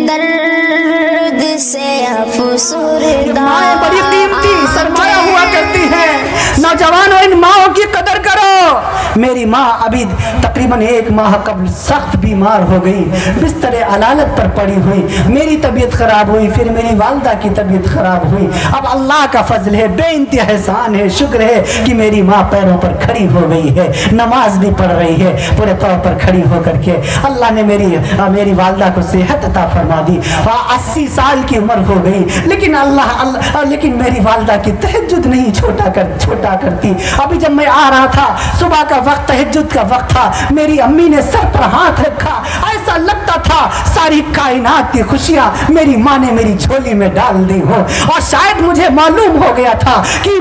درد سے افسردہ مائیں بڑی قیمتی سرمایہ ہوا کرتی ہیں. نوجوانوں ان ماؤں کی قدر کرو. میری ماں ابھی تقریباً 1 ماہ قبل سخت بیمار ہو گئی, بستر علالت پر پڑی ہوئی. میری طبیعت خراب ہوئی, پھر میری والدہ کی طبیعت خراب ہوئی. اب اللہ کا فضل ہے, بے انتہا احسان ہے, شکر ہے کہ میری ماں پیروں پر کھڑی ہو گئی ہے, نماز بھی پڑھ رہی ہے پورے طور پر کھڑی ہو کر کے. اللہ نے میری والدہ کو صحت عطا فرما دی. 80 سال کی عمر ہو گئی, لیکن لیکن میری والدہ کی تہجد نہیں چھوٹا کرتی. ابھی جب میں آ رہا تھا, صبح کا وقت, تہجد کا وقت تھا, میری امی نے سر پر ہاتھ رکھا, ایسا لگتا تھا ساری کائنات کی خوشیاں میری ماں نے میری جھولی میں ڈال دی ہو. اور شاید مجھے معلوم ہو گیا تھا کہ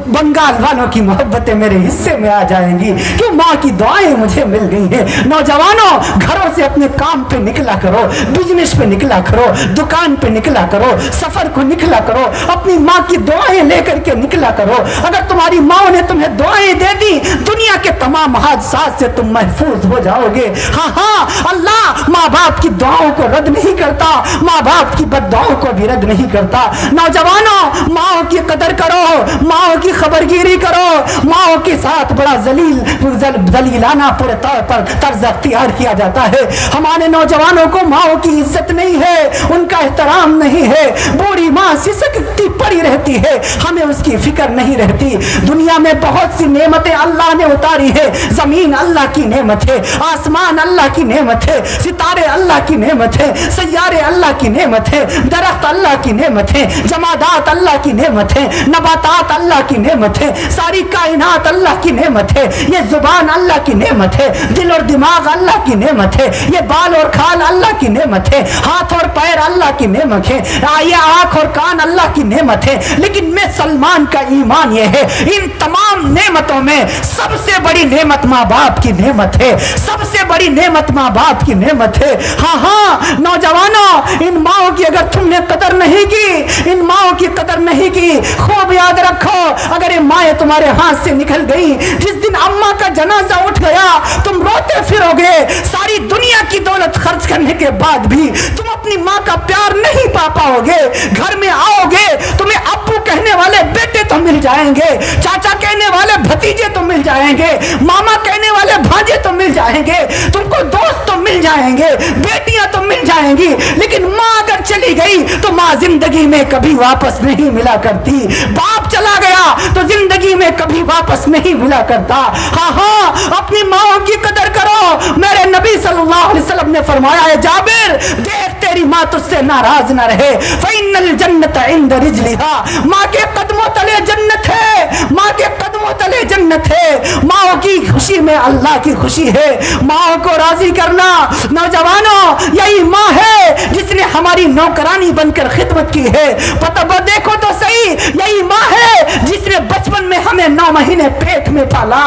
بنگال والوں کی محبتیں میرے حصے میں آ جائیں گی, کہ ماں کی دعائیں مجھے مل گئی ہیں. نوجوانوں گھروں سے اپنے کام پہ نکلا کرو, بزنس پہ نکلا کرو, دکان پہ نکلا کرو, سفر کو نکلا کرو, اپنی ماں کی دعائیں لے کر کے نکلا کرو. اگر تمہاری ماں نے تمہیں دعائیں دے دی, دنیا کے تمام حادثات سے تم محفوظ ہو جاؤ گے. ہاں اللہ ماں باپ کی دعاؤں کو رد نہیں کرتا, ماں باپ کی بد دعاؤں کو بھی رد نہیں کرتا. نوجوانوں ماں کی قدر کرو, ماں کی خبرگیری کرو. ماں کے ساتھ بڑا ذلیلانہ پورے طور پر طرز اختیار کیا جاتا ہے. ہمارے نوجوانوں کو ماں کی عزت نہیں ہے, ان کا احترام نہیں ہے. بوڑھی ماں سسکتی پڑی رہتی ہے, ہمیں اس کی فکر نہیں رہتی. دنیا میں بہت سی نعمتیں اللہ نے اتاری ہے. زمین اللہ کی نعمت ہے, آسمان اللہ کی نعمت ہے, ستارے اللہ کی نعمت ہے, سیارے اللہ کی نعمت ہے, درخت اللہ کی نعمت ہے, جمادات اللہ کی نعمت ہے, نباتات اللہ کی نعمت ہے, ساری کائنات اللہ کی نعمت ہے. یہ زبان اللہ کی نعمت ہے, دل اور دماغ اللہ کی نعمت ہے, یہ بال اور کھال اللہ کی نعمت ہے, ہاتھ اور پیر اللہ کی نعمت ہے, یہ آنکھ اور کان اللہ کی نعمت ہے. لیکن میں سلمان کا ایمان یہ ہے, ان تمام نعمتوں میں سب سے بڑی نعمت ماں باپ کی نعمت ہے, سب سے بڑی نعمت ماں باپ کی نعمت ہے. ہاں نوجوانوں ان ماں کی اگر تم نے قدر نہیں کی, ان ماں کی قدر نہیں کی, خوب یاد رکھو اگر یہ مائیں تمہارے ہاتھ سے نکل گئی, جس دن اماں کا جنازہ اٹھ گیا تم روتے پھرو گے. ساری دنیا کی دولت خرچ کرنے کے بعد بھی تم اپنی ماں کا پیار نہیں پا پاؤ گے. گھر میں آؤ گے تمہیں ابو کہنے والے بیٹے تو مل جائیں گے, چاچا کہنے والے بھتیجے تو مل جائیں گے, ماما کہنے والے بھانجے تو مل جائیں گے, تم کو دوست تو مل جائیں گے, بیٹیاں تو مل جائیں گی. لیکن ماں اگر چلی گئی تو ماں زندگی میں کبھی واپس نہیں ملا کرتی. باپ چلا گیا تو زندگی میں کبھی واپس نہیں ملا کرتا. ہاں اپنی ماں کی قدر کرو. میرے نبی صلی اللہ علیہ وسلم نے فرمایا ہے, جابر دیکھ تیری ماں تجھ سے ناراض نہ رہے, فإن الجنت عند رجلها, ماں کے قدموں تلے جنت ہے, ماں کے قدموں تلے جنت ہے. ماں کی خوشی میں اللہ کی خوشی ہے. ماں کو راضی کرنا. نوجوانوں یہی ماں ہے جس نے ہماری نوکرانی بن کر خدمت کی ہے. پتہ دیکھو تو صحیح, یہی ماں ہے جس نے بچپن میں ہمیں 9 مہینے پیٹ میں پالا.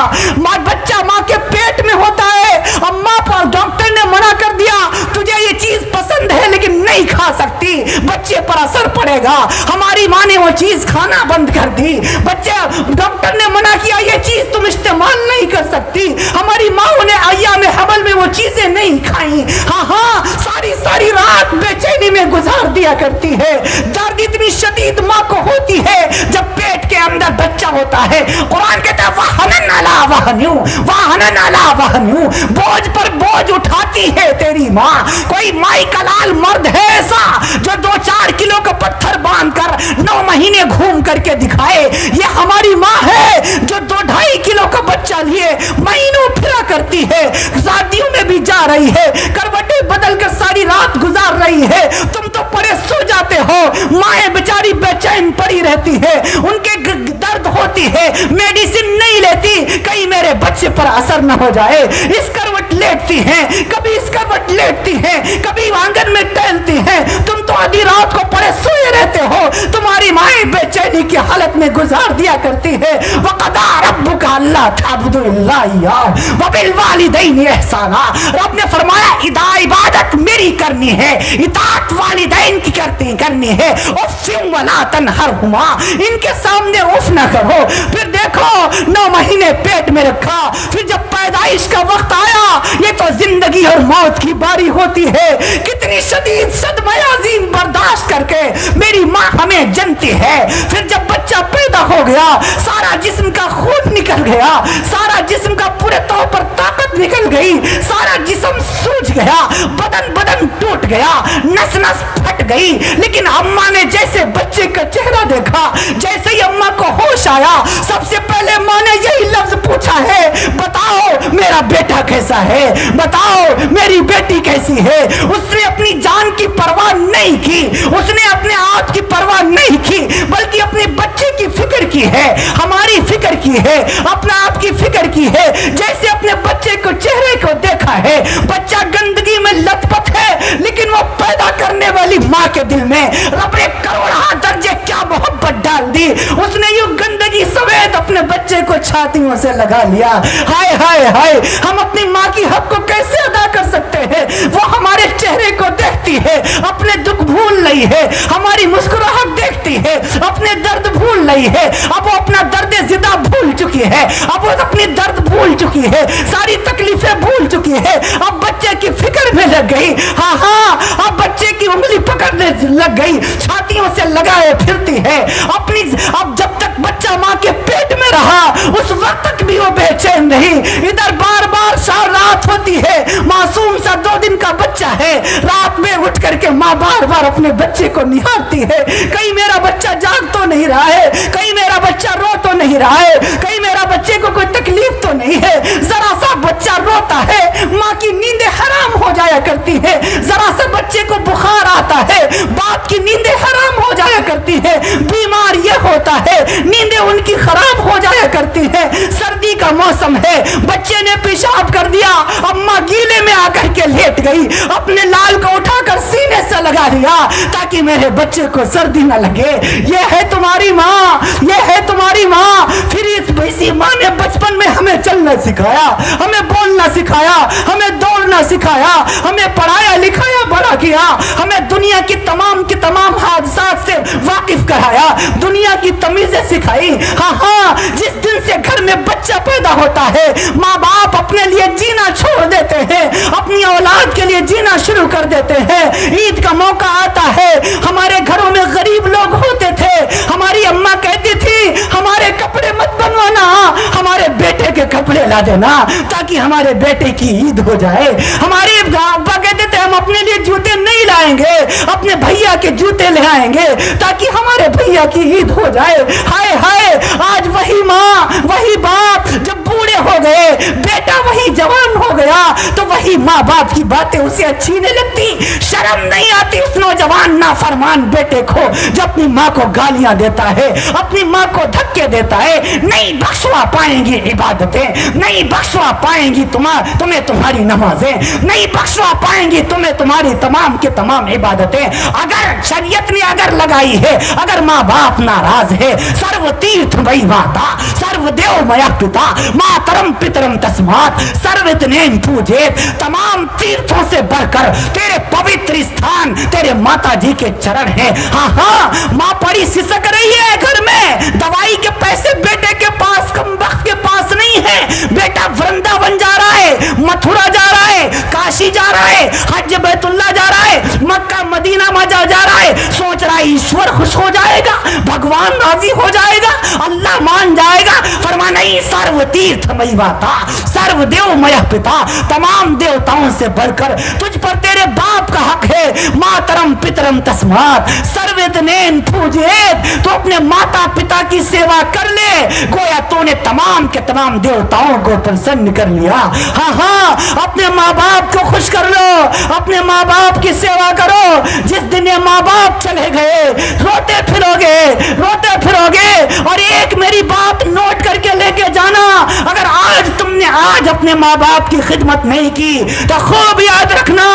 بچہ ماں کے پیٹ میں ہوتا ہے, اب ماں پر ڈاکٹر نے منع کر دیا تجھے یہ چیز پسند ہے لیکن نہیں کھا سکتی, بچے پر اثر پڑے گا. ہماری ماں نے وہ چیز کھانا بند کر دی. بچے ڈاکٹر نے منع کیا یہ چیز تم استعمال نہیں کر سکتی. ہماری ماں نے ایام حمل میں وہ چیزیں نہیں کھائیں. ہاں ساری رات بے چینی میں گزار دیا کرتی ہے. درد اتنی شدید ماں کو ہوتی ہے جب پیٹ کے اندر بچہ ہوتا ہے. قرآن کہتا ہے وَحَنَنْ عَلَىٰ وَحْنِيُّ وَحَنَنْ عَلَىٰ وَحْنِيُّ, بوجھ پر بوجھ اٹھاتی ہے تیری ماں. کوئی مائی کلال مرد ہے ایسا جو 2-4 کلو کا پتھر باندھ کر 9 مہینے گھوم کر کے دکھائے؟ یہ ہماری ماں ہے جو 2-2.5 کلو کا بچہ لیے مہینوں پھرا کرتی ہے, شادیوں میں بھی جا رہی ہے, کروٹیں بدل کر ساری رات گزار رہی ہے. تم تو پڑے سو جاتے ہو, مائیں بیچاری بے چین پڑی رہتی ہے, ان کے درد ہوتی ہے, میڈیسن نہیں لیتی, کہیں میرے بچے پر اثر نہ ہو جائے. اس کروٹ لیٹتی ہیں, کبھی اس کروٹ لیٹتی ہیں, کبھی آنگن میں ٹہلتی ہیں. تم تو آدھی رات کو پڑے سوئے رہتے ہو, تمہاری مائیں بے چینی کی حالت میں گزار دیا کرتی ہے. وَقَضَى رَبُّكَ أَلَّا تَعْبُدُوا إِلَّا إِيَّاهُ وَبِالْوَالِدَيْنِ إِحْسَانًا. رب نے فرمایا عبادت میری کرنی ہے, اطاعت والدین کی کرنی ہے. اف ولا تنہرهما, ان کے سامنے اف نہ کرو. پھر دیکھو 9 مہینے پیٹ میں رکھا, پھر جب پیدائش کا وقت آیا, یہ تو زندگی اور موت کی باری ہوتی ہے. کتنی شدید صدمہ عظیم برداشت کر کے میری ماں ہمیں جنتی ہے. پھر جب بچہ پیدا ہو گیا, سارا جسم کا خون نکل گیا, سارا جسم کا پورے طور پر طاقت نکل گئی, سارا جسم سوج گیا, بدن ٹوٹ گیا, نس پھٹ گئی. لیکن اماں نے جیسے بچے کا چہرہ دیکھا, جیسے ہی اماں کو ہوش آیا, سب سے پہلے ماں نے یہی لفظ پوچھا ہے, بتاؤ میرا بیٹا کیسا ہے, بتاؤ میری بیٹی کیسی ہے. اس نے اپنی جان کی پرواہ نہیں کی, اس نے اپنے آپ کی پرواہ نہیں کی, بلکہ اپنے بچے کی فکر کی ہے, ہماری فکر کی ہے, اپنا آپ کی فکر کی ہے. جیسے اپنے بچے کو چہرے کو دیکھا ہے, بچہ گندگی میں لت پت ہے, لیکن وہ پیدا کرنے والی ماں کے دل میں رب نے کروڑہ درجے کیا محبت ڈال دی. اس نے یوں گندگی سمیت اپنے بچے کو چھاتیوں سے لگا لیا. ہائے ہائے ہائے, ہم اپنی ماں کی حق کو کیسے ادا کر سکتے ہیں؟ وہ ہمارے چہرے کو دیکھتی ہے, اپنے دکھ بھول رہی ہے, ہماری مسکراہٹ دیکھتی ہے, اپنے درد بھول رہی ہے. اب وہ اپنا درد زدہ بھول چکی ہے, اب وہ اپنی درد بھول چکی ہے, ساری تکلیفیں بھول چکی ہے. اب بچے کی فکر میں لگ گئی, ہاں اب بچے کی انگلی پکڑنے لگ گئی, چھاتیوں سے لگائے پھرتی ہے اپنی. اب جب تک بچہ ماں کے پیٹ میں رہا, اس وقت تک بھی وہ بے چین نہیں. ادھر بار بار رات ہوتی ہے, معصوم سا 2 دن کا بچہ ہے, رات میں اٹھ کر کے ماں بار بار اپنے بچے کو نہارتی ہے. کہیں میرا بچہ جاگ تو نہیں رہا ہے, کہیں میرا بچہ رو تو نہیں رہا ہے, کہیں میرا بچے کو کوئی تکلیف تو نہیں ہے. ذرا سا بچہ روتا ہے, ماں کی نیندیں حرام ہو جایا کرتی ہے. ذرا سا بچے کو بخار آتا ہے, باپ کی نیندیں حرام ہو جایا کرتی ہے. بیمار یہ ہوتا ہے, نیندیں ان کی خراب ہو جایا کرتی ہے. سردی کا موسم ہے, بچے نے پیشاب کر دیا, اماں گیلے میں آ کر کے لیٹ گئی, اپنے لال کو اٹھا کر سینے سے لگا دیا تاکہ میرے بچے کو سردی نہ لگے. یہ ہے تمہاری ماں, یہ ہے تمہاری ماں. پھر اسی ماں نے بچپن میں ہمیں چلنا سکھایا, ہمیں بولنا سکھایا, ہمیں دوڑنا سکھایا, ہمیں پڑھایا لکھایا بڑا کیا, ہمیں دنیا کی تمام حادثات سے واقف کرایا, دنیا کی تمیزیں سکھائی. ہاں جس دن سے گھر میں بچہ پیدا ہوتا ہے, ماں باپ اپنے لیے جینا چھوڑ دیتے ہیں, اپنی اولاد کے لیے جینا شروع کر دیتے ہیں. عید کا موقع آتا ہے, ہمارے گھروں میں غریب لوگ ہوتے تھے, ہماری اماں کہتی تھی ہمارے کپڑے مت بنوانا, ہمارے بیٹے کے کپڑے لا دینا تاکہ ہمارے بیٹے کی عید ہو جائے. ہمارے ابا کہتے تھے ہم اپنے لیے جوتے نہیں لائیں گے, اپنے بھیا کے جوتے لے آئیں گے تاکہ ہمارے بھیا کی عید ہو جائے. ہائے ہائے, آج وہی ماں وہی باپ جب بوڑھے ہو گئے, بیٹا وہی جوان ہو گیا, تو وہی ماں باپ کی باتیں اسے اچھی نہیں لگتی. شرم نہیں آتی اس نوجوان نافرمان بیٹے کو جو اپنی ماں کو گالیاں دیتا ہے, اپنی ماں کو دھکے دیتا ہے. نہیں بخشوا پائیں گی عبادتیں, نہیں بخشوا پائیں گی تمہیں تمہاری نمازیں, نہیں بخشوا پائیں گی تمہیں تمہاری تمام کی تمام عبادتیں. اگر شریعت نے اگر لگائی ہے, اگر ماں باپ ناراض ہے, سرو تیرتھ وہی ماتا, سرو دیو میا پتا, ماترم پترم تسمات, سروتنین پوجیت. تمام تیرتھوں سے بڑھ کر تیرے پوتر استھان تیرے ماتا جی کے چرن ہیں. ہاں ماں پڑی سسک رہی ہے گھر میں, دوائی کے پیسے بیٹے کے پاس کم وقت کے پاس نہیں ہے. بیٹا ورنداون جا رہا ہے, متھرا جا رہا ہے, کاشی جا رہا ہے, حج بیت اللہ جا رہا ہے, مکہ مدینہ میں جا رہا ہے, سوچ رہا ہے ایشور خوش ہو جائے گا, بھگوان راضی ہو جائے گا, اللہ مان جائے گا. فرما نہیں, سرو تیرتھ مئی ماتا, سرو دیو میا پتا, تمام دیوتاؤں سے بڑھ کر تجھ پر تیرے باپ کا حق ہے. ماترم پترم تسمات, سروتنین پوجیت. تو اپنے ماتا پتا کی سیوا کر لے, گویا تو نے تمام کے تمام دیوتاؤں کو پرسن کر لیا. ہاں اپنے ماں باپ کو خوش کر لو, اپنے ماں باپ کی سیوا کرو. جس دن یہ ماں باپ چلے گئے روتے پھرو گے. اور ایک میری بات نوٹ کر کے لے کے جانا, اگر آج تم نے آج اپنے ماں باپ کی خدمت نہیں کی تو خوب یاد رکھنا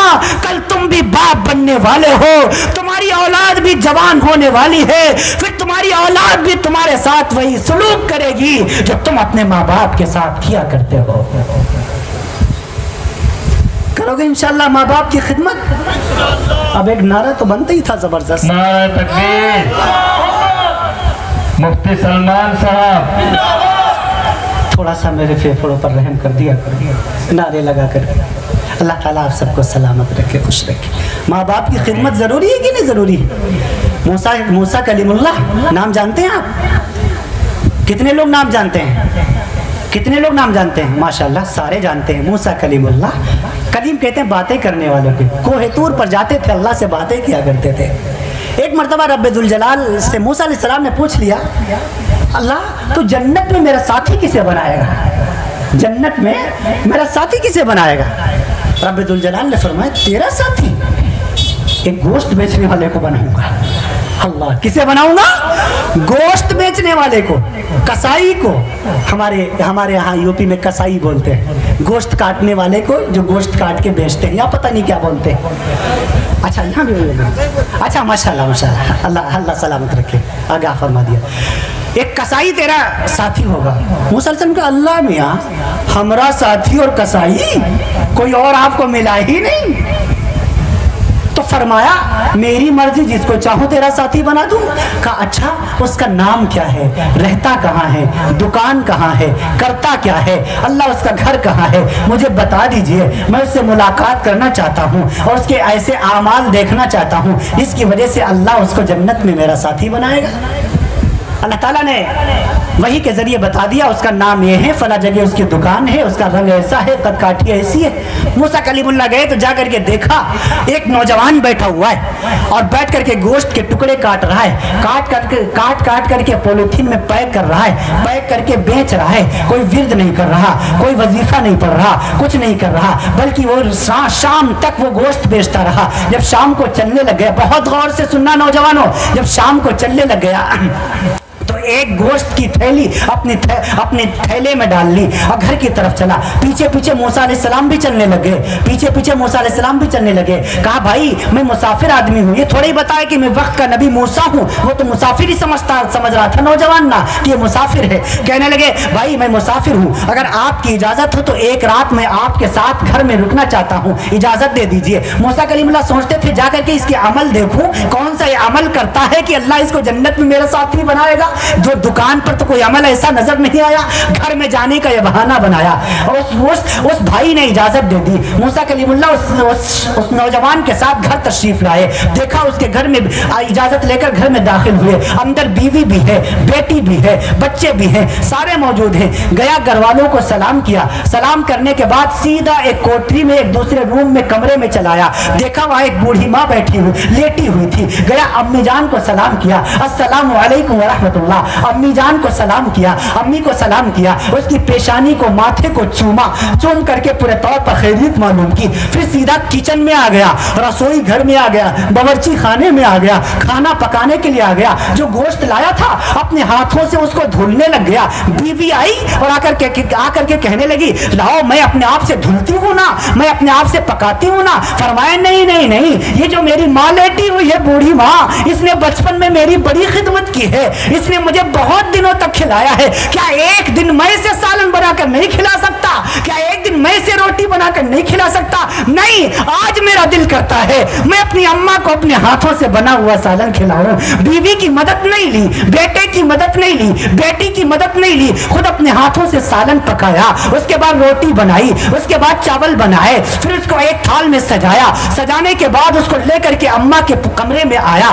کل تم بھی باپ بننے والے ہو, تمہاری اولاد بھی جوان ہونے والی ہے, پھر تمہاری तुम्हारी औलाद भी तुम्हारे साथ वही सलूक करेगी जो तुम अपने माँ बाप के साथ किया करते हो। करोगे इंशाल्लाह माँ बाप की खिदमत? अब एक नारा तो बनता ही था जबरदस्त, नारा तकबीर। मुफ्ती सलमान साहब थोड़ा सा मेरे फेफड़ों पर रहम कर दिया नारे लगा कर। अल्लाह ताला आप सबको सलामत रखे, खुश रखे। माँ बाप की खिदमत ज़रूरी है कि नहीं ज़रूरी है? मूसा कलीमुल्लाह नाम जानते हैं आप? कितने लोग नाम जानते हैं? कितने लोग नाम जानते हैं? माशाल्लाह सारे जानते हैं। मूसा कलीमुल्लाह, कलीम कहते हैं बातें करने वालों के। कोहे तूर पर जाते थे, अल्लाह से बातें किया करते थे। एक मरतबा रब्बे दुल जलाल से मूसा अलैहिस्सलाम ने पूछ लिया, अल्लाह तू जन्नत में मेरा साथी किसे बनाएगा? जन्नत में मेरा साथी किसे बनाएगा? रब्बे दुल जलाल ने फरमाया, तेरा साथी एक गोश्त बेचने वाले को बनाऊंगा। अल्लाह, किसे बनाऊंगा? गोश्त बेचने वाले को, कसाई को। हमारे यहाँ यूपी में कसाई बोलते हैं गोश्त काटने वाले को, जो गोश्त काट के बेचते हैं, या पता नहीं क्या बोलते हैं। अच्छा यहाँ भी अच्छा, माशाल्लाह माशाल्लाह, अल्लाह अल्लाह सलामत रखे, आगाह फरमा दिया। एक कसाई तेरा साथी होगा। मूसा अलैहिस्सलाम का, अल्लाह मियाँ हमारा साथी और कसाई कोई और आपको मिला ही नहीं। तो फरमाया, मेरी मर्जी, जिसको चाहूँ तेरा साथी बना दूँ। कहा अच्छा, उसका नाम क्या है, रहता कहाँ है, दुकान कहाँ है, करता क्या है, अल्लाह उसका घर कहाँ है, मुझे बता दीजिए। मैं उससे मुलाकात करना चाहता हूँ और उसके ऐसे आमाल देखना चाहता हूँ, इसकी वजह से अल्लाह उसको जन्नत में मेरा साथी बनाएगा। अल्लाह ताला ने वही के जरिए बता दिया, उसका नाम ये है, फला जगह उसकी दुकान है, उसका रंग ऐसा है, कद काठी ऐसी है। मूसा कलीमुल्लाह गए तो जा करके देखा एक नौजवान बैठा हुआ है और बैठ करके गोश्त के टुकड़े काट रहा है। काट करके पॉलिथीन में पैक कर रहा है, पैक करके बेच रहा है। कोई विर्द नहीं कर रहा, कोई वजीफा नहीं पढ़ रहा, कुछ नहीं कर रहा, बल्कि वो शाम तक वो गोश्त बेचता रहा। जब शाम को चलने लग गया, बहुत गौर से सुनना नौजवानों, जब शाम को चलने लग गया तो एक गोश्त की थैली अपने थैले में डाल ली और घर की तरफ चला। पीछे पीछे मूसा अलैहिस्सलाम भी चलने लगे, पीछे पीछे मूसा अलैहिस्सलाम भी चलने लगे। कहा भाई मैं मुसाफिर आदमी हूँ, ये थोड़ा ही बताया कि मैं वक्त का नबी मूसा हूँ। वो तो मुसाफिर ही समझ रहा था नौजवान ना कि ये मुसाफिर है। कहने लगे भाई मैं मुसाफिर हूँ, अगर आपकी इजाजत हो तो एक रात मैं आपके साथ घर में रुकना चाहता हूँ, इजाजत दे दीजिए। मूसा कलीमुल्लाह सोचते थे जाकर के इसके अमल देखूं, कौन सा ये अमल करता है कि अल्लाह इसको जन्नत में मेरा साथी बनाएगा। जो दुकान पर तो कोई अमल ऐसा नजर नहीं आया, घर में जाने का ये बहाना बनाया और उस भाई ने इजाजत दे दी। मूसा कलीमुल्लाह उस नौजवान के साथ घर तशरीफ लाए। देखा उसके घर में, इजाजत लेकर घर में दाखिल हुए। अंदर बीवी भी है, बेटी भी है, बच्चे भी हैं, सारे मौजूद हैं। गया घर वालों को सलाम किया, सलाम करने के बाद सीधा एक कोठरी में, एक दूसरे रूम में, कमरे में चलाया। देखा वहां एक बूढ़ी माँ बैठी हुई, लेटी हुई थी। गया अम्मी जान को सलाम किया, अस्सलामु अलैकुम व रहमतुल्लाह। अम्मी जान को सलाम किया, अम्मी को सलाम किया, उसकी पेशानी को, माथे को चूमा, चूम करके पूरे तौर पर खैरियत मालूम की। फिर सीधा किचन में आ गया, रसोई घर में आ गया, बावर्ची खाने में आ गया, खाना पकाने के लिए आ गया। जो गोश्त लाया था अपने हाथों से उसको धुलने लग गया। बीवी आई और आकर के कहने लगी, लाओ मैं अपने आप से धुलती हूँ ना, मैं अपने आप से पकाती हूँ ना। फरमाया नहीं नहीं नहीं, ये जो मेरी माँ लेटी हुई है, बूढ़ी माँ, इसने बचपन में मेरी बड़ी खिदमत की है, इसने मुझे बहुत दिनों तक खिलाया है। क्या एक दिन मैं से सालन बनाकर नहीं खिला सकता? क्या एक दिन मैं से रोटी बनाकर नहीं खिला सकता? नहीं, आज मेरा दिल करता है मैं अपनी अम्मा को अपने हाथों से बना हुआ सालन खिलाऊं। बीवी की मदद नहीं ली, बेटे की मदद नहीं ली, बेटी की मदद नहीं ली, खुद अपने हाथों से सालन पकाया, उसके बाद रोटी बनाई, उसके बाद चावल बनाए, फिर उसको एक थाल में सजाया। सजाने के बाद उसको लेकर के अम्मा के कमरे में आया,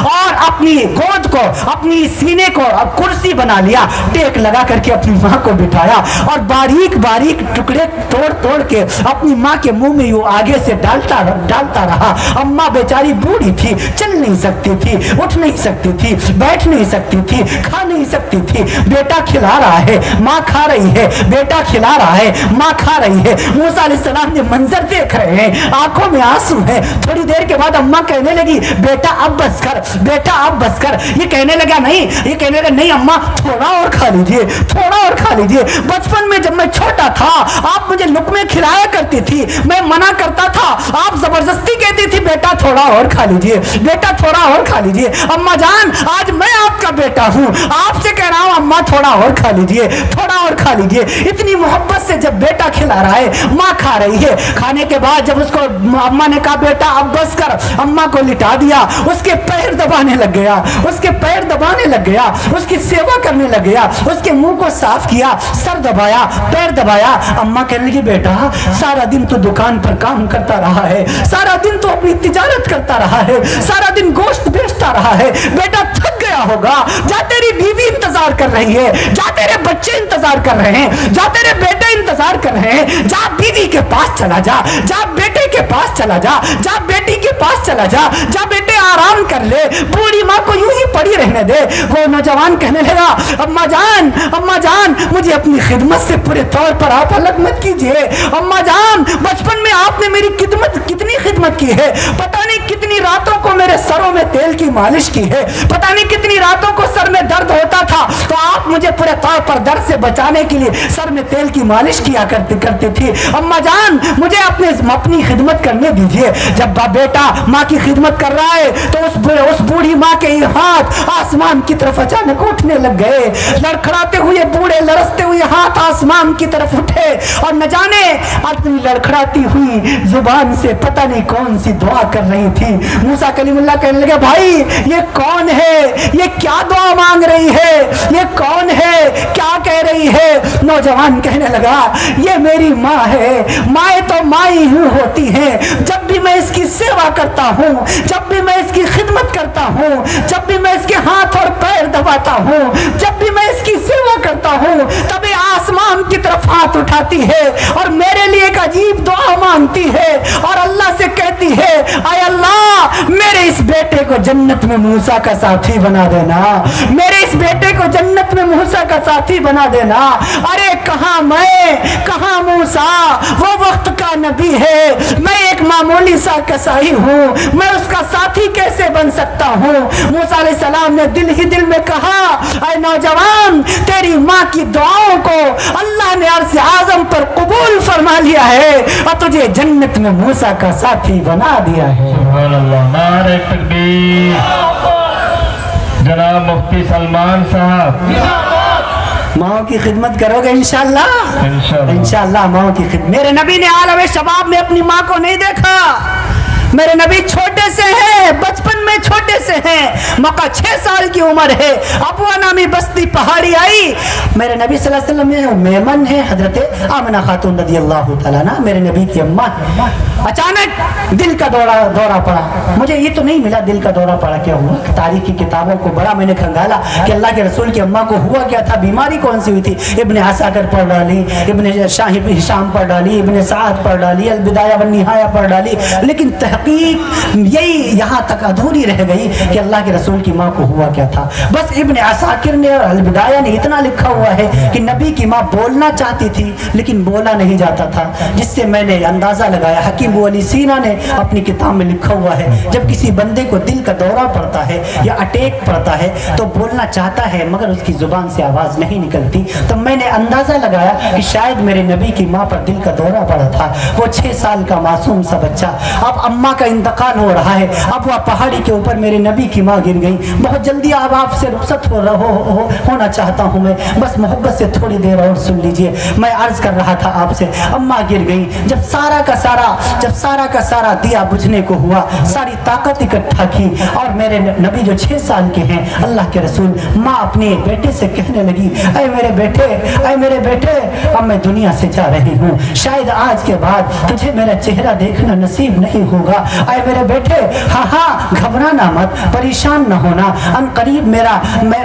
और अपनी गोद को, अपनी सीने को कुर्सी बना लिया, टेक लगा करके अपनी माँ को बिठाया और बारीक बारीक टुकड़े तोड़ तोड़ के अपनी माँ के मुंह में यूं आगे से डालता रहा। अम्मा बेचारी बूढ़ी थी, चल नहीं सकती थी, उठ नहीं सकती थी, बैठ नहीं सकती थी, खा नहीं सकती थी। बेटा खिला रहा है, माँ खा रही है, बेटा खिला रहा है, माँ खा रही है। मूसा अलैहिस्सलाम ने मंजर देख रहे हैं, आंखों में आंसू है। थोड़ी देर के बाद अम्मा कहने लगी, बेटा अब बस कर, बेटा अब बस कर। ये कहने लगा नहीं अम्मा, थोड़ा और खा लीजिए, थोड़ा और खा लीजिए। बचपन में जब मैं छोटा था आप मुझे लुकमे खिलाया करती थी, मैं मना करता था, आप जबरदस्ती कहती थी बेटा थोड़ा और खा लीजिए, बेटा थोड़ा और खा लीजिए। अम्मा जान आज मैं आपका बेटा हूँ, आपसे कह रहा हूँ अम्मा थोड़ा और खा लीजिए, थोड़ा और खा लीजिए। इतनी मोहब्बत से जब बेटा खिला रहा है, माँ खा रही है। खाने के बाद जब उसको अम्मा ने कहा बेटा अब बस कर, अम्मा को लिटा दिया, उसके पैर दबाने लग गया, उसके पैर दबाने लग गया, उसकी सेवा करने लग गया, उसके मुंह को साफ किया, सर दबाया, पैर दबाया। अम्मा कहने लगी बेटा सारा दिन तो दुकान पर काम करता रहा है, सारा दिन तो अपनी तिजारत करता रहा है, सारा दिन गोश्त बेचता रहा है, बेटा थक गया होगा, जा तेरी बीवी इंतजार कर रही है, जा तेरे बच्चे इंतजार कर रहे हैं, जा तेरे बेटे इंतजार कर रहे हैं, जा बीवी के पास चला जा, जा बेटे के पास चला जा, जा बेटी के पास चला जा, जा बेटे आराम कर ले, बूढ़ी माँ को यूं ही पड़ी रहने दे। वो नौजवान कहने लगा अम्मा जान मुझे अपनी खिदमत से पूरे तौर पर आप अलग मत कीजिए। अम्मा जान बचपन में आपने मेरी कितनी खिदमत की है, पता नहीं कितनी रातों को मेरे सरों में तेल की मालिश की है, पता नहीं कितनी रातों को सर में दर्द होता था तो आप मुझे पूरे तौर पर दर्द से बचाने के लिए सर में तेल की मालिश किया करती थी। अम्मा जान मुझे अपनी खिदमत करने दीजिए। जब बेटा माँ की खिदमत कर रहा है तो उस बूढ़ी माँ के हाथ आसमान की तरफ अचानक उठने लग गए, लड़खड़ाते हुए बूढ़े लरसते हुए हाथ आसमान की तरफ उठे और न जाने अपनी लड़खड़ाती हुई जुबान से पता नहीं कौन सी दुआ कर रही थी। मूसा कलीमुल्लाह कहने लगे भाई ये कौन है, ये क्या दुआ मांग रही है, ये कौन है, क्या कह रही है? नौजवान कहने लगा ये मेरी माँ है, माएँ तो माँ ही होती हैं। जब भी मैं इसकी सेवा करता हूँ, जब भी मैं इसकी खिदमत करता हूँ, जब भी मैं इसके हाथ और पैर दबाता हूँ, जब भी मैं इसकी सेवा करता हूँ तभी आसमान की तरफ हाथ उठाती है और मेरे लिए एक अजीब दुआ मांगती है और अल्लाह से कहती है आय अल्लाह मेरे इस बेटे को जन्नत में मूसा का साथी बना देना, मेरे इस बेटे को जन्नत में मूसा का साथी बना देना। अरे कहाँ मैं, कहाँ मूसा, वो वक्त का नबी है, मैं एक मामूली सा कसाई हूँ, मैं उसका साथी कैसे बन सकता हूँ? मूसा अलैहि सलाम ने दिल ही दिल में कहा ऐ नौजवान तेरी माँ की दुआओं को अल्लाह ने अर्श आज़म पर कबूल फरमा लिया है और तुझे जन्नत में मूसा का साथी बना दिया है। सुभान अल्लाह, नारे तकबीर। जनाब मुफ्ती सलमान साहब माओ की खिदमत करोगे इंशाअल्लाह? इंशाअल्लाह। इंशाअल्लाह माओ की खिदमत। मेरे नबी ने आलम शबाब में अपनी माँ को नहीं देखा, मेरे नबी छोटे से हैं, बचपन में छोटे से हैं, मक्का 6 साल की उम्र है, अबुआ नामी बस्ती पहाड़ी आई। मेरे नबी सल्लल्लाहु अलैहि वसल्लम में मेमन है हजरत आमिना खातून रज़ियल्लाहु तआला अन्हा, मेरे नबी की अम्मा। अचानक दिल का दौरा पड़ा, मुझे ये तो नहीं मिला दिल का दौरा पड़ा क्या हुआ। तारीख की किताबों को बड़ा मैंने खंगाला कि अल्लाह के रसूल की अम्मा को हुआ क्या था, बीमारी कौन सी हुई थी। इब्ने असाकिर पढ़ डाली, इब्ने शाहिब हिशाम पढ़ डाली, इब्ने साद पढ़ डाली, अल बिदाया वन निहाया पढ़ डाली, लेकिन यही यहाँ तक अधूरी रह गई कि अल्लाह के रसूल की माँ को हुआ क्या था। बस इब्ने असाकिर ने और अल-बिदाया ने इतना लिखा हुआ है कि नबी की माँ बोलना चाहती थी लेकिन बोला नहीं जाता था, जिससे मैंने अंदाजा लगाया। हकीम अबू अली सीना ने अपनी किताब में लिखा हुआ है जब किसी बंदे को दिल का दौरा पड़ता है या अटैक पड़ता है तो बोलना चाहता है मगर उसकी जुबान से आवाज नहीं निकलती। तो मैंने अंदाजा लगाया कि शायद मेरे नबी की माँ पर दिल का दौरा पड़ा था। वो 6 साल का मासूम सा बच्चा, अब अम्मा का इंतकाल हो रहा है, अब वह पहाड़ी के ऊपर मेरे नबी की माँ गिर गई। बहुत जल्दी अब आपसे रुखसत होना चाहता हूँ मैं, बस मोहब्बत से थोड़ी देर और सुन लीजिए। मैं अर्ज कर रहा था आपसे, अम्मा गिर गई। जब सारा का सारा दिया बुझने को हुआ, सारी ताकत इकट्ठा की और मेरे नबी जो 6 साल के हैं, अल्लाह के रसूल, माँ अपने बेटे से कहने लगी ऐ मेरे बेटे अब मैं दुनिया से जा रही हूँ, शायद आज के बाद तुझे मेरा चेहरा देखना नसीब नहीं होगा। ऐ मेरे बेटे हाँ घबराना मत, परेशान न होना, अनकरीब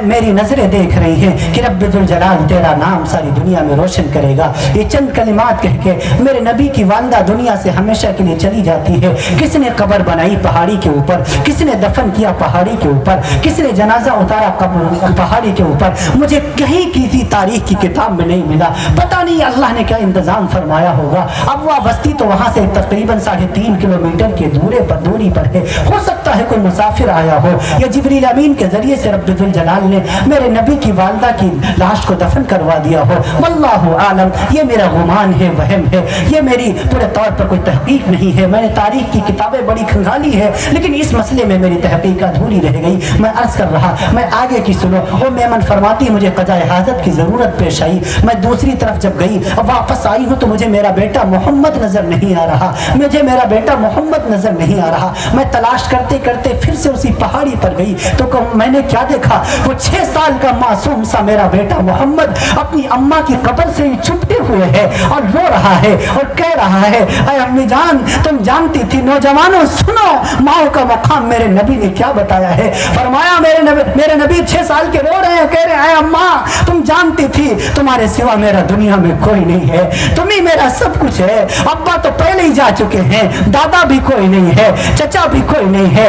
मेरी नजरें देख रही हैं कि रब्बुल जलाल तेरा नाम सारी दुनिया में रोशन करेगा। ये चंद कलिमात कह के मेरे नबी की वालिदा दुनिया से हमेशा के लिए चली जाती है। किसने कब्र बनाई पहाड़ी के ऊपर, किसने दफन किया पहाड़ी के ऊपर, किसने जनाजा उतारा कब्र पहाड़ी के ऊपर, मुझे कहीं किसी तारीख की किताब में नहीं मिला। पता नहीं अल्लाह ने क्या इंतजाम फरमाया होगा। अब वह बस्ती तो वहां से तकरीबन 3.5 किलोमीटर के दूरी पर है। हो सकता है कोई मुसाफिर आया हो या जिब्रील अमीन के जरिए से रब्बुल जलाल ने मेरे नबी की वालिदा की लाश को दफन करवा दिया हो। वल्लाहु आलम, ये मेरा गुमान है, वहम है, ये मेरी पूरे तौर पर कोई तहकीक तहकीक नहीं है, मैंने तारीख की किताबें बड़ी खंगाली है, लेकिन इस मसले में मेरी तहकीक अधूरी रह गई। मैं अर्ज कर रहा, मैं आगे की सुनो। वो मेमन फरमाती मुझे क़ज़ाए हाजत की ज़रूरत पेश आई। मैं दूसरी तरफ जब गई, अब वापस आई हूँ तो मुझे मेरा बेटा मोहम्मद नज़र नहीं आ रहा, मुझे मेरा बेटा मोहम्मद नज़र नहीं आ रहा। मैं तलाश करते करते फिर से उसी पहाड़ी पर गई तो मैंने क्या देखा, वो 6 साल का मासूम सा मेरा बेटा मोहम्मद अपनी अम्मा की कब्र से छुपते हुए है और रो रहा है और कह रहा है, अरे अम्मी जान तुम जानती थी। नौजवानों सुनो, माओ का मकाम मेरे नबी ने क्या बताया है। फरमाया मेरे नबी 6 साल के रो रहे हैं, कह रहे हैं अम्मा तुम जानती थी तुम्हारे सिवा मेरा दुनिया में कोई नहीं है, तुम ही मेरा सब कुछ है। अब्बा तो पहले ही जा चुके हैं, दादा भी कोई नहीं है, चचा भी कोई नहीं है,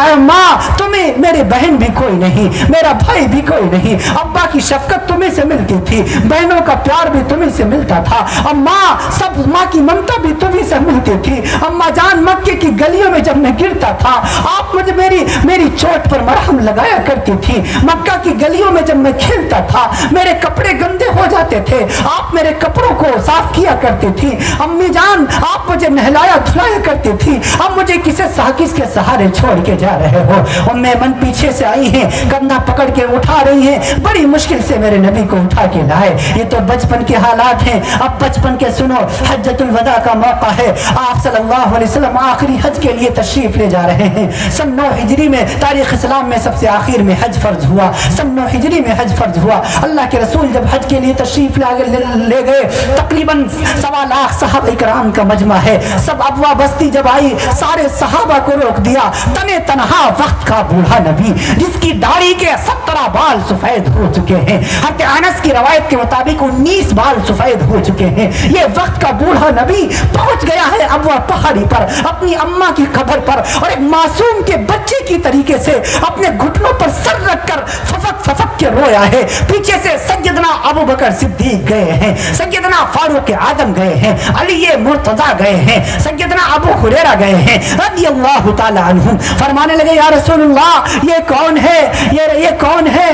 अम्मा तुम्हें मेरी बहन भी कोई नहीं, मेरा भाई भी कोई नहीं। अब्बा की शफकत तुम्हें से मिलती थी, बहनों का प्यार भी तुम्हें से मिलता था। अम्मा सब माँ की ममता भी तुम्हें से मिलती थी। अम्मा जान मक्के की गलियों में जब मैं गिरता था आप मुझे मेरी चोट पर मरहम लगाया करती थी। मक्का की गलियों में जब मैं खेलता था मेरे कपड़े गंदे हो जाते थे, आप मेरे कपड़ों को साफ किया करती थी। अम्मी जान आप मुझे नहलाया धुलाया करती थी, अब मुझे किसके सहारे छोड़ के जा रहे हो। और मेमन पीछे से आई हैं, कंधा पकड़ के उठा रही हैं, बड़ी मुश्किल से मेरे नबी को उठा के लाए। ये तो बचपन के हालात हैं। अब बचपन के सुनो, हज्जतुल वदा का मौका है, आप सल्लल्लाहु अलैहि वसल्लम आखिरी हज के लिए तशरीफ ले जा रहे हैं। सन 9 हिजरी में तारीख इस्लाम में सबसे आखिर में हज फर्ज हुआ, सन 9 हिजरी में हज फर्ज हुआ। अल्लाह के रसूल जब हज के लिए तशरीफ ले गए, तकरीबन 1.25 लाख सहाबा इकराम का मजमा है। सब अबवा बस्ती जब आई, सारे सहाबा को रोक दिया। तने तनहा वक्त का बूढ़ा नबी जिसकी दाढ़ी के 17 बाल सफेद हो चुके हैं, हज़रत अनस की रवायत के मुताबिक 19 बाल सफेद हो चुके हैं। ये वक्त का बूढ़ा नबी पहुंच गया है अबवा पहाड़ी पर अपनी अम्मा की कब्र पर, और एक मासूम के बच्चे की तरीके से अपने घुटनों पर सर रखकर फफक के रोया है। पीछे से सैयदना अबू बकर सिद्दीक गए हैं, सैयदना फारूक आजम गए हैं, अली मुर्तजा गए हैं, सैयदना अबू हुरैरा गए हैं रज़ियल्लाहु ताला अन्हुम। फरमाने लगे या रसूलुल्लाह ये कौन है, ये कौन है,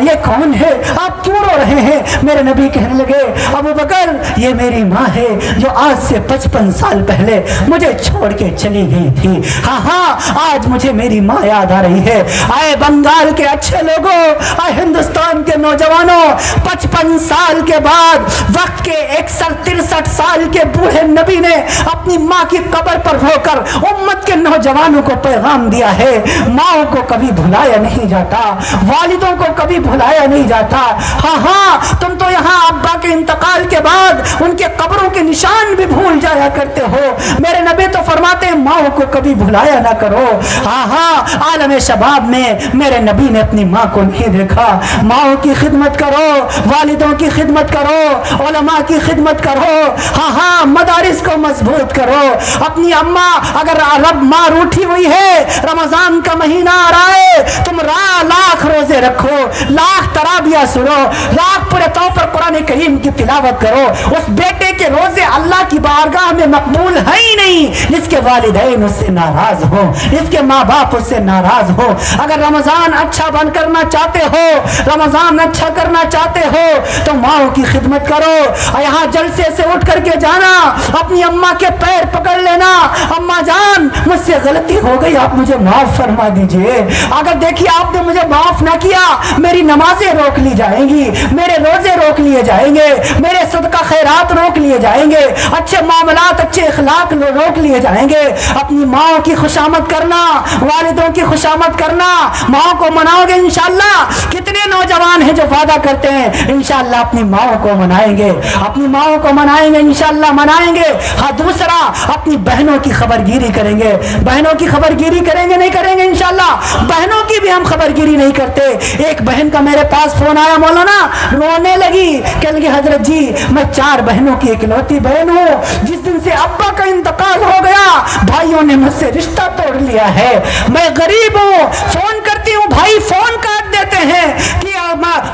ये कौन है, आप क्यों रो रहे हैं। मेरे नबी कहने लगे अबू बकर ये मेरी माँ है जो आज से 55 साल पहले मुझे छोड़ के चली गई थी। हाँ आज मुझे मेरी माँ याद आ रही है। आए बंगाल के अच्छे लोगों, आए हिंदुस्तान के नौजवानों, 55 साल के बाद वक्त के 61-63 साल के बूढ़े नबी ने अपनी माँ की कब्र पर रोकर उम्मत के नौजवानों को पैगाम दिया है, माओ को कभी भुलाया नहीं जाता, वालिदों को कभी भुलाया नहीं जाता। हाँ तुम तो यहाँ अब्बा के इंतकाल के बाद उनके कब्रों के निशान भी भूल जाया करते हो। मेरे नबी तो फरमाते हैं माओ को कभी भुलाया ना करो। हाँ आलम शबाब में मेरे नबी ने अपनी माँ को नहीं देखा। माओ की खिदमत करो, वालिदों की खिदमत करो, उलमा की खिदमत करो। हाँ मदारिस को मजबूत करो। अपनी अम्मा अगर रब माँ रूठी हुई है, रमजान का महीना आ रहा है, तुम लाख रोजे रखो, लाख तराबिया सुनो, लाख पूरे तौर पर कुरान करीम की तिलावत करो। उस बेटे के रोजे अल्लाह की बारगाह में मकबूल है ही नहीं जिसके वालिदैन उससे नाराज हो, जिसके माँ बाप उससे नाराज हो। अगर रमजान अच्छा बन करना चाहते हो, रमजान अच्छा करना चाहते हो तो माओ की खिदमत करो। यहाँ जलसे से उठ करके जाना, अपनी अम्मा के पैर पकड़ लेना, अम्मा जान मुझसे गलती हो गई, आप मुझे माफ फरमा दीजिए। अगर देखिए आपने मुझे माफ ना किया, मेरी नमाजें रोक ली जाएंगी, मेरे रोजे रोक लिए जाएंगे, मेरे सदका खैरात रोक लिए जाएंगे, अच्छे मामलात अच्छे इखलाक रोक लिए जाएंगे। अपनी माओ की खुशामद करना, वालिदों की खुशामद करना, माओ को मनाओगे इंशाअल्लाह। कितने नौजवान हैं जो वादा करते हैं इंशाअल्लाह अपनी माओ को मनाएंगे, अपनी माओ को मनाएंगे इंशाअल्लाह मनाएंगे। हाँ दूसरा अपनी बहनों की खबरगिरी करेंगे, बहनों की खबरगिरी करेंगे नहीं करेंगे इंशाअल्लाह। बहनों की भी हम खबरगिरी नहीं करते। एक बहन का मेरे पास फोन आया, मौलाना रोने लगी, कह लगी हजरत जी मैं 4 बहनों की इकलौती बहन हूँ, जिस दिन से अब्बा का इंतकाल हो गया भाइयों ने मुझसे रिश्ता तोड़ लिया है, मैं गरीब हूँ, फोन करती हूँ भाई फोन काट देते देते हैं कि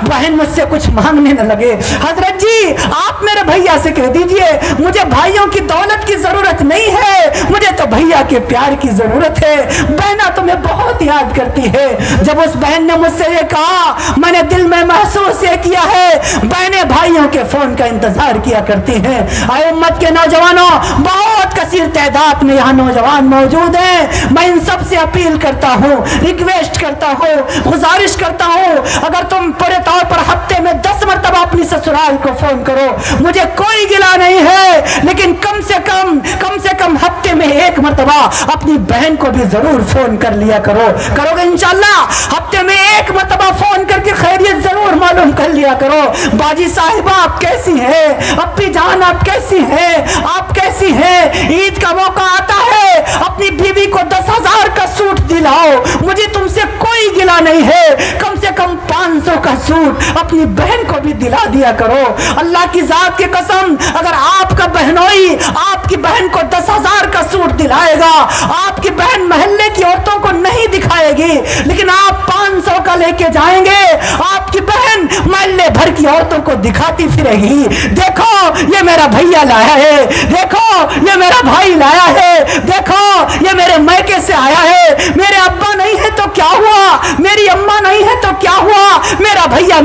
बहन मुझसे कुछ मांगने न लगे। हजरत जी आप मेरे भैया से कह दीजिए मुझे भाइयों की दौलत की जरूरत नहीं है, मुझे तो भैया के प्यार की जरूरत है। बहना तुम्हें बहुत याद करती है। जब उस बहन ने मुझसे ये कहा मैंने दिल में महसूस ये किया है बहनें भाइयों के फोन का इंतजार किया करती हैं। आए उम्मत के नौजवानों, बहुत कसीर तादाद में यहाँ नौजवान मौजूद हैं। मैं इन सब से अपील करता हूँ, रिक्वेस्ट करता हूँ, गुजारिश करता हूँ, अगर तुम पूरे तौर पर हफ्ते में 10 मरतबा अपनी ससुराल को फोन करो, मुझे कोई गिला नहीं है, लेकिन कम से कम हफ्ते में 1 मरतबा अपनी बहन को भी जरूर फोन कर लिया करो। करोगे इंशाल्लाह? हफ्ते में 1 मरतबा फोन करके खैरियत जरूर मालूम कर लिया करो। बाजी साहिबा आप कैसी हैं? अप्पी जान आप कैसी हैं? आप कैसी हैं? ईद का मौका आता है, अपनी बीवी को 10,000 का सूट दिलाओ, मुझे तुमसे कोई गिला नहीं है। कम से कम 500 का सूट अपनी बहन को भी दिला दिया करो। अल्लाह की जात की कसम, अगर आपका बहनोई आपकी बहन को 10,000 का सूट दिलाएगा, आपकी बहन महल्ले की औरतों को नहीं दिखाएगी, लेकिन आप 500 का लेके जाएंगे, आपकी बहन महल्ले भर की औरतों को दिखाती फिरेगी, देखो ये मेरा भैया लाया है, देखो ये मेरा भाई लाया है, देखो ये मेरे मैके से आया है, मेरे अब्बा नहीं है तो क्या हुआ, मेरी अम्मा नहीं है तो क्या हुआ, मेरा भैया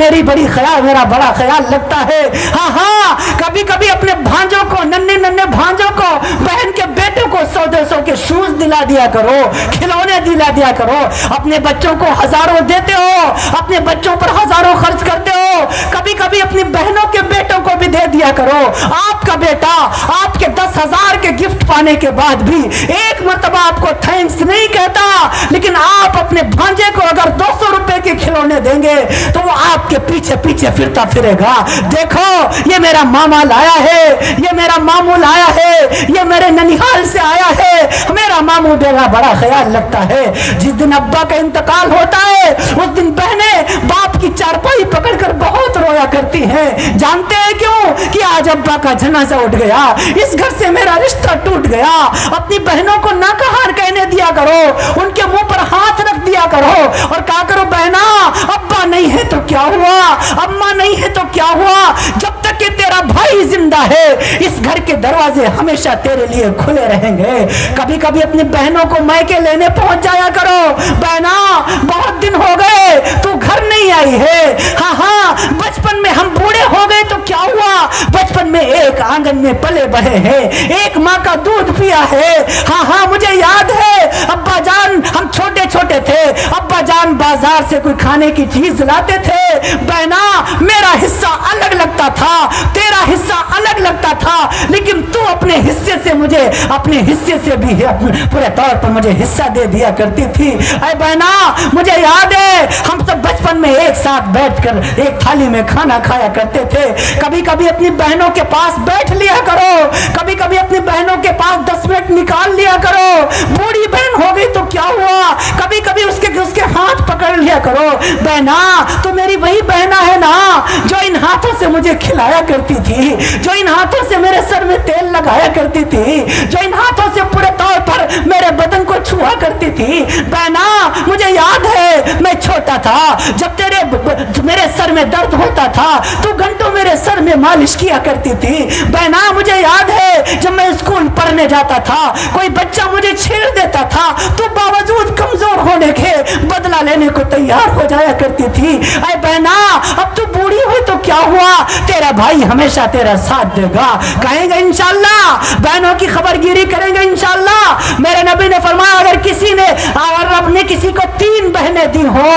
मेरा बड़ा ख्याल लगता है। हाँ, कभी कभी अपने भांजों को, नन्हे भांजों को, बहन के बेटे को 100-200 के शूज दिला दिया करो, खिलौने दिला दिया करो। अपने बच्चों को हजारों देते हो, अपने बच्चों पर हजारों खर्च करते हो, कभी कभी अपनी बहनों के बेटों को भी दे दिया करो। आपका बेटा आपके 10,000 के गिफ्ट पाने के बाद भी 1 मरतबा आपको थैंक्स नहीं कहता, लेकिन आप अपने भांजे को अगर 200 रुपए के खिलौने देंगे तो वो आपके पीछे पीछे फिरता फिरेगा। देखो ये मेरा मामा लाया है, ये मेरा मामू लाया है, ये मेरे ननिहाल से आया है, मेरा मामू मेरा बड़ा ख्याल लगता है। जिस दिन अब्बा का इंतकाल होता है उस दिन बहनें बाप की चारपाई पकड़कर बहुत रोया करती हैं। जानते हैं क्यों? कि आज अब्बा का जनाजा उठ गया, इस घर से मेरा रिश्ता टूट गया। अपनी बहनों को नाकहार कहने दिया करो, उनके मुंह पर हाथ रख दिया करो और कहा करो बहना अब्बा नहीं है तो क्या हुआ, अम्मा नहीं है तो क्या हुआ, जब तक कि तेरा भाई जिंदा है इस घर के दरवाजे हमेशा तेरे लिए खुले रहेंगे। कभी कभी अपनी बहनों को मैके लेने पहुंच जाया करो, बहना बहुत दिन हो गए तू घर नहीं आई है। हाँ, बचपन में हम बूढ़े हो गए तो क्या हुआ, बचपन में एक आंगन में पले बढ़े हैं, एक माँ का दूध पिया है। हाँ, मुझे याद है अब्बा जान, हम छोटे छोटे थे, अब्बा जान बाजार से कोई खाने की चीज लाते थे, बहना मेरा हिस्सा अलग लगता था, तेरा हिस्सा अलग लगता था, लेकिन तू अपने हिस्से से मुझे, अपने हिस्से से भी पूरे तौर पर मुझे हिस्सा दे दिया करती थी। अरे बहना मुझे याद है हम सब बचपन में एक साथ बैठकर एक थाली में खाना खाया करते थे। कभी कभी अपनी बहनों के पास बैठ लिया करो, कभी कभी अपनी बहनों के पास 10 मिनट निकाल लिया करो। बूढ़ी बहन हो गई तो क्या हुआ, कभी कभी उसके हाथ पकड़ लिया करो। बहना तो मेरी वही बहना है ना जो इन हाथों से मुझे खिलाया करती थी, जो इन हाथों से मेरे सर में तेल लगाया करती थी, जो इन हाथों से पूरे तौर पर मेरे बदन को छुआ करती थी। बहना मुझे याद है मैं छोटा था, जब मेरे सर में दर्द होता था तो घंटों मेरे सर में मालिश किया करती थी। बहना मुझे याद है जब मैं स्कूल पढ़ने जाता था कोई बच्चा मुझे छेड़ देता था तो बावजूद कमजोर होने के बदला लेने को तैयार हो जाया करती थी। अरे बहना अब तू बूढ़ी हुई तो क्या हुआ, तेरा भाई हमेशा तेरा साथ देगा, कहेंगे इंशाल्लाह, बहनों की खबरगिरी करेंगे इंशाल्लाह। मेरे नबी ने फरमाया अगर रब ने किसी को 3 बहनें दी हो,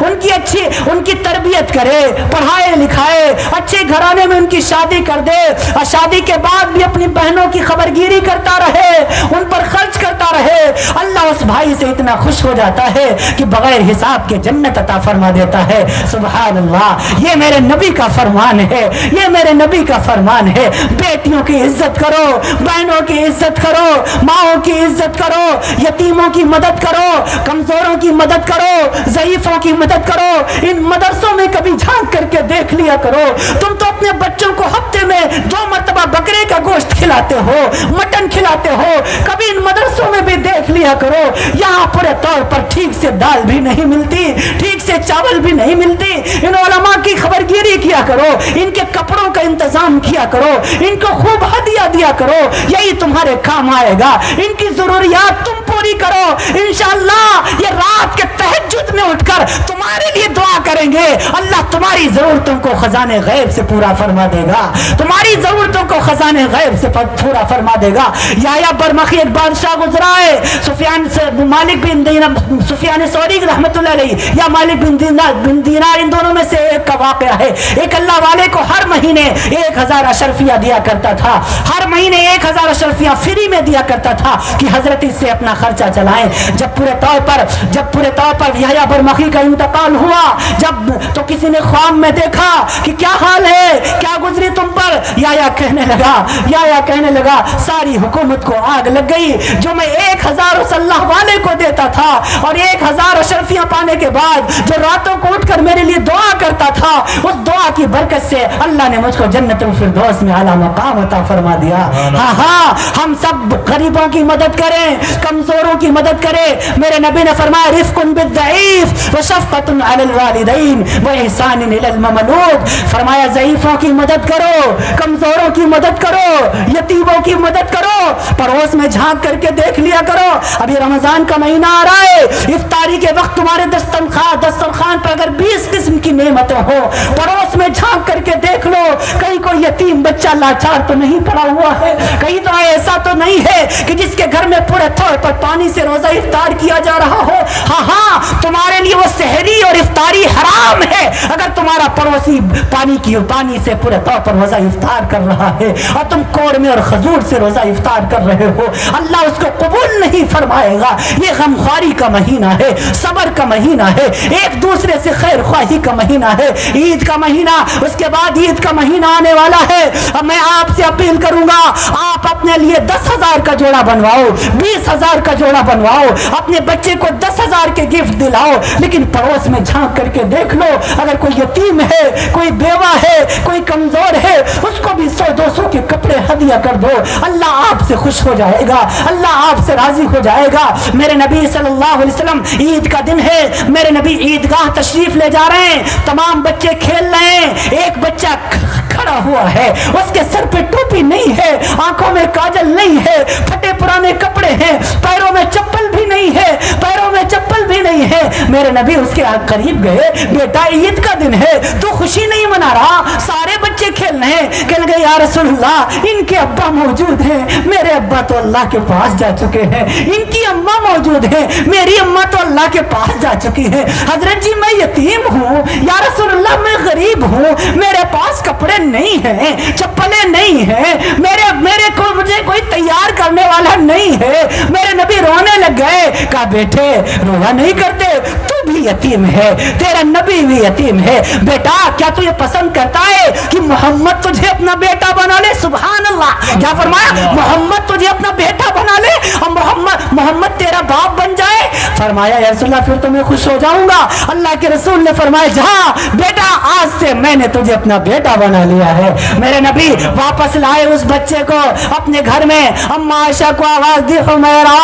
उनकी तरबियत करे, पढ़ाए लिखाए, अच्छे घराने में उनकी शादी कर दे और शादी के बाद भी अपनी बहनों की खबरगिरी करता रहे, उन पर खर्च करता रहे, अल्लाह उस भाई से इतना खुश हो जाता है कि बगैर हिसाब के जन्नत अता फरमा देता है। सुभान अल्लाह, ये मेरे नबी का फरमान है, ये मेरे नबी का फरमान है। बेटियों की इज्जत करो, बहनों की इज्जत करो, माओ की इज्जत करो, यतीमों की मदद करो, कमजोर कमजोरों की मदद करो, ज़ईफों की मदद करो। इन मदरसों में कभी झांक करके देख लिया करो। तुम तो अपने बच्चों को हफ्ते में 2 मरतबा बकरे का गोश्त खिलाते हो, मटन खिलाते हो, कभी इन मदरसों में भी देख लिया करो। यहाँ पूरे तौर पर ठीक से दाल भी नहीं मिलती, ठीक से चावल भी नहीं मिलती। इन उलमा की खबरगिरी किया करो, इनके कपड़ों का इंतजाम किया करो, इनको खूब हदिया दिया करो, यही तुम्हारे काम आएगा। इनकी जरूरियात तुम पूरी करो, इंशाअल्लाह ये रात के तहज्जुद में उठकर तुम्हारे लिए दुआ करेंगे। अल्लाह तुम्हारी जरूरतों को खजाने गैब से पूरा फरमा देगा, तुम्हारी जरूरतों को खजाने गैब से पूरा फरमा देगा। या बरमखी एक बादशाह गुजरा है, सुफियान से मालिक बिन दीनार, सुफियान सौरी रहमतुल्लाह अलैह या मालिक बिन दीनार, इन दोनों में से एक का वाकया है। एक अल्लाह वाले को हर महीने 1000 अशरफिया दिया करता था, हर महीने 1000 अशरफिया फ्री में दिया करता था कि हजरत इससे अपना खर्चा चलाएं। जब पूरे तौर पर यहया बरमखी का इंतकाल हुआ, जब तो किसी ने ख्वाब में देखा कि क्या हाल है, क्या गुजरी तुम पर। यहया कहने लगा सारी हुकूमत को आग लग गई। जो मैं 1000 उस अल्लाह वाले को देता था और 1000 अशरफियां पाने के बाद जो रातों को उठकर मेरे लिए दुआ करता था, उस दुआ की बरकत से अल्लाह ने मुझको जन्नतुल फिरदौस में आला मकाम अता फरमा दिया। हाँ, हम सब गरीबों की मदद करें, कमजोरों की मदद करें। मेरे नबी ने फरमाया रिफ्कुन बिद्दईफ व शफ़क़तुन अलल वालिदैन व इहसानुन इलल ममलूक। फरमाया ज़ईफों की मदद करो, कमजोरों की मदद करो, यतीमों की मदद करो, पड़ोस में झांक करके देख लिया करो। अभी रमजान का महीना आ रहा है, इफ्तारी के वक्त तुम्हारे दस्तरखान पर अगर 20 किस्म की नेमतें हो, पड़ोस में झांक करके देख लो, कहीं कोई यतीम बच्चा लाचार तो नहीं पड़ा हुआ है, कहीं तो ऐसा तो नहीं है कि जिसके घर में पूरे तौर पर पानी से रोजा इफ्तार किया जा रहा हो। हाँ, तुम्हारे लिए वो सहरी और इफ्तारी हराम है अगर तुम्हारा पड़ोसी पानी से पूरे तौर पर रोजा इफ्तार कर रहा है और तुम कोड़ में और खजूर से रोजा इफ्तार कर रहे हो, अल्लाह उसको कबूल नहीं फरमाएगा। ये गमख्वारी का महीना है, सब्र का महीना है, एक दूसरे से खैर ख्वाही का महीना है, ईद का महीना, उसके बाद ईद का महीना आने वाला है। अब मैं आपसे अपील करूंगा, आप अपने लिए 10,000 का जोड़ा बनवाओ, 20,000 का जोड़ा बनवाओ, अपने बच्चे को 10,000 के गिफ्ट दिलाओ, लेकिन पड़ोस में झांक करके देख लो, अगर कोई यतीम है, कोई बेवा है, कोई कमजोर है, उसको भी 100-200 के कपड़े हदिया कर दो। अल्लाह आपसे खुश हो जाएगा, अल्लाह आपसे राजी हो जाएगा। मेरे नबी सल्लल्लाहु अलैहि वसल्लम, ईद का दिन है, मेरे नबी ईदगाह तशरीफ ले जा रहे हैं, तमाम बच्चे खेल रहे हैं, एक बच्चा खड़ा हुआ है, उसके सर पे टोपी नहीं है, आंखों में काजल नहीं है, फटे पुराने कपड़े हैं, पैरों में चप्पल भी नहीं है, मेरे नबी उसके करीब गए, बेटा ईद का दिन है, तू खुशी नहीं मना रहा, सारे बच्चे खेल रहे हैं। कहने लगे या रसूलल्लाह, इनके अब्बा मौजूद हैं, मेरे अब्बा तो अल्लाह के पास जा चुके हैं, इनकी अम्मा मौजूद है, मेरी अम्मा तो अल्लाह के पास जा चुकी है। हजरत जी मैं यतीम हूँ, या रसूलल्लाह मैं गरीब हूँ, मेरे पास कपड़े नहीं हैं, चप्पलें नहीं हैं, मेरे को मुझे कोई तैयार करने वाला नहीं है। मेरे नबी रोने लग गए, कहा बेटे रोया नहीं करते, तू भी यतीम है, तेरा नबी भी यतीम है, बेटा क्या तू ये पसंद करता है कि मोहम्मद तुझे अपना बेटा बना ले? सुभान अल्लाह, क्या फरमाया? मोहम्मद तुझे अपना बेटा बना ले और मोहम्मद तेरा बाप बन जाए। फरमाया या रसूलल्लाह फिर तो मैं खुश हो जाऊंगा। अल्लाह के रसूल ने फरमाया जा बेटा, आज से मैंने तुझे अपना बेटा बना लिया है। मेरे नबी वापस लाए उस बच्चे को अपने घर में, अम्मा आयशा को आवाज दी, हुमैरा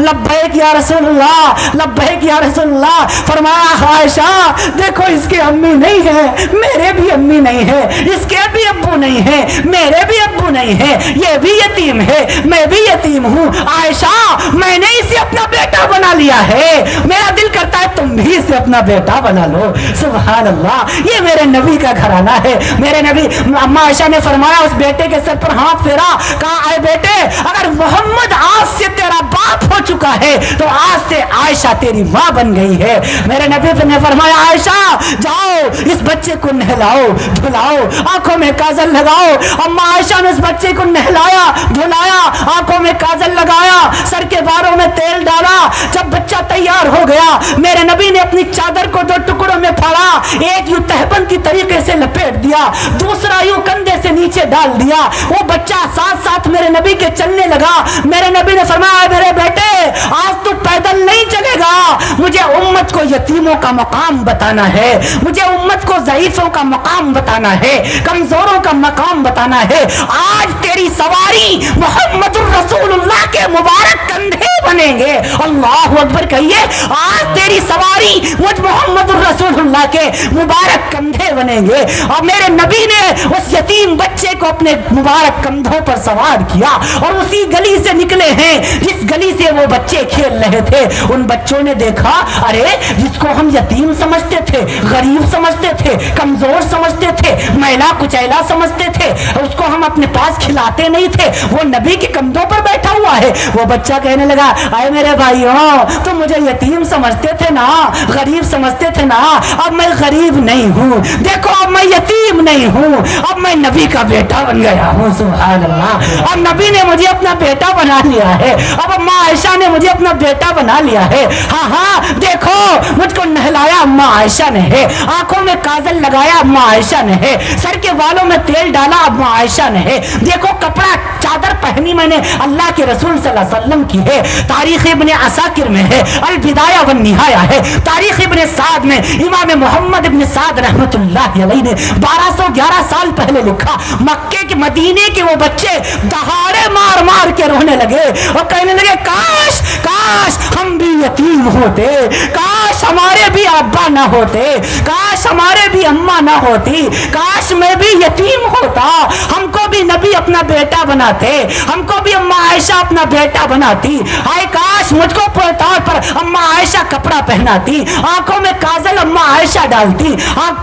लब्बैक या रसूलल्लाह, लब्बैक या रसूलल्लाह। फरमाया आयशा देखो इसकी अम्मी नहीं है, मेरे भी अम्मी नहीं है, इसके भी अब्बू नहीं है, मेरे भी अब्बू नहीं है, ये भी यतीम है, मैं भी यतीम हूँ। आयशा मैंने इसे अपना बेटा बना लिया है, मेरा दिल करता है तुम भी इसे अपना बेटा बना लो। सुभान अल्लाह, ये मेरे नबी का घराना है। मेरे नबी, अम्मा आयशा ने फरमाया उस बेटे के सर पर हाथ फेरा, कहा आए बेटे अगर मोहम्मद आज से तेरा बाप हो चुका है तो आज से आयशा तेरी माँ बन गई है। मेरे नबी ने फरमाया आयशा जाओ इस बच्चे को नहलाओ धुलाओ, आंखों में काजल लगाओ। अम्मा आयशा ने उस बच्चे को नहलाया धुलाया, आंखों में काजल लगाया, सर के बालों में तेल डाला। जब बच्चा तैयार हो ہو گیا. میرے نبی نے اپنی چادر کو دو ٹکڑوں میں پھاڑا, ایک یوں تہبند کی طریقے سے لپیٹ دیا, دوسرا یوں کندھے سے نیچے ڈال دیا. وہ بچہ ساتھ ساتھ میرے نبی کے چلنے لگا. میرے نبی نے فرمایا میرے بیٹے آج تو پیدل نہیں چلے گا, مجھے امت کو یتیموں کا مقام بتانا ہے, مجھے امت کو ضعیفوں کا مقام بتانا ہے, کمزوروں کا مقام بتانا ہے. آج تیری سواری محمد الرسول اللہ کے مبارک کندھے بنیں گے. اللہ اکبر کہیے, آج تیری سواری مجھ محمد الرسول اللہ کے مبارک کندھے بنیں گے. اور میرے نبی نے اس یتیم بچے کو اپنے مبارک کندھوں پر سوار کیا اور اسی گلی سے نکلے ہیں جس گلی سے وہ بچے کھیل رہے تھے. ان بچوں نے دیکھا ارے جس کو ہم یتیم سمجھتے تھے, غریب سمجھتے تھے, کمزور سمجھتے تھے, میلا کچیلا سمجھتے تھے, اس کو ہم اپنے پاس کھلاتے نہیں تھے, وہ نبی کے کندھوں پر بیٹھا ہوا ہے. وہ بچہ کہنے لگا اے میرے بھائیوں تم مجھے یتیم سمجھتے تھے نا, غریب سمجھتے تھے نا, اب میں غریب نہیں ہوں, دیکھو اب میں یتیم نہیں ہوں, اب میں نبی کا بیٹا بن گیا ہوں. سبحان اللہ, اب نبی نے مجھے اپنا بیٹا بنا لیا ہے, اب اماں عائشہ نے مجھے اپنا بیٹا بنا لیا ہے. ہاں ہاں دیکھو مجھ کو نہلایا اماں عائشہ نے ہے, آنکھوں میں کاجل لگایا اماں عائشہ نے ہے, سر کے بالوں میں تیل ڈالا اماں عائشہ نے ہے. دیکھو کپڑا چادر پہنی میں نے اللہ کے رسول صلی اللہ علیہ وسلم کی ہے. تاریخ ابن عساکر میں ہے, البدایہ والنہایہ ہے, تاریخ ابن سعد میں امام محمد ابن سعد رحمت اللہ علیہ نے 1211 سال پہلے لکھا. مکے کے مدینے کے وہ بچے دہاڑے مار مار کے رونے لگے اور کہنے لگے کاش کاش ہم بھی یتیم ہوتے, کاش ہمارے بھی ابا نہ ہوتے, کاش ہمارے بھی اماں نہ ہوتی, کاش میں بھی یتیم ہوتا, ہم کو بھی نبی اپنا بیٹا بناتے, ہم کو بھی اماں عائشہ اپنا بیٹا بناتی. آئے کاش مجھ کو طور پر اماں عائشہ کپڑا پہناتی, آنکھوں میں کاجل اماں عائشہ ڈالتی,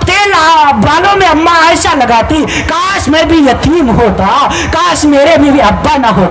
تیل بالوں میں اماں عائشہ لگاتی. کاش میں بھی یتیم ہوتا, کاش میرے بھی ابا نہ ہوتا.